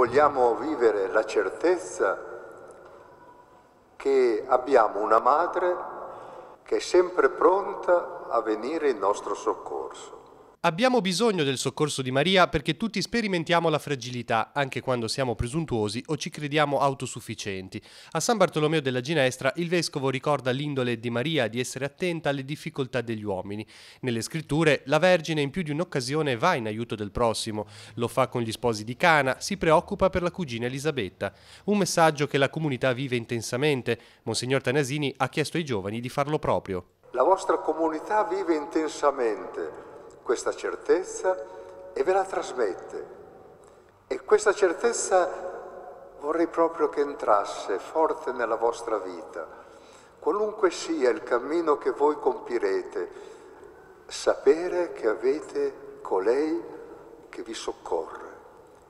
vogliamo vivere la certezza che abbiamo una madre che è sempre pronta a venire in nostro soccorso. Abbiamo bisogno del soccorso di Maria perché tutti sperimentiamo la fragilità, anche quando siamo presuntuosi o ci crediamo autosufficienti. A San Bartolomeo della Ginestra il vescovo ricorda l'indole di Maria di essere attenta alle difficoltà degli uomini. Nelle scritture la Vergine in più di un'occasione va in aiuto del prossimo, lo fa con gli sposi di Cana, si preoccupa per la cugina Elisabetta. Un messaggio che la comunità vive intensamente. Monsignor Tanasini ha chiesto ai giovani di farlo proprio. La vostra comunità vive intensamente questa certezza e ve la trasmette. E questa certezza vorrei proprio che entrasse forte nella vostra vita. Qualunque sia il cammino che voi compirete, sapere che avete colei che vi soccorre,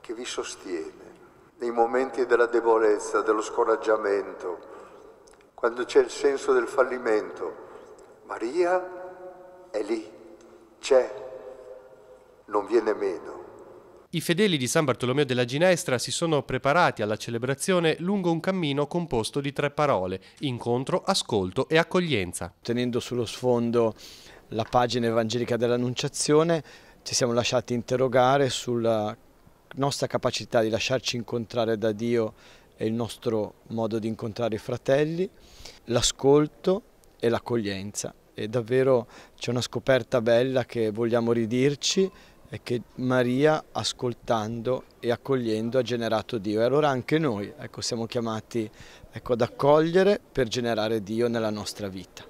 che vi sostiene. Nei momenti della debolezza, dello scoraggiamento, quando c'è il senso del fallimento, Maria è lì, c'è, non viene meno. I fedeli di San Bartolomeo della Ginestra si sono preparati alla celebrazione lungo un cammino composto di 3 parole: incontro, ascolto e accoglienza. Tenendo sullo sfondo la pagina evangelica dell'Annunciazione, ci siamo lasciati interrogare sulla nostra capacità di lasciarci incontrare da Dio e il nostro modo di incontrare i fratelli, l'ascolto e l'accoglienza. E davvero c'è una scoperta bella che vogliamo ridirci, è che Maria, ascoltando e accogliendo, ha generato Dio. E allora anche noi siamo chiamati ad accogliere per generare Dio nella nostra vita.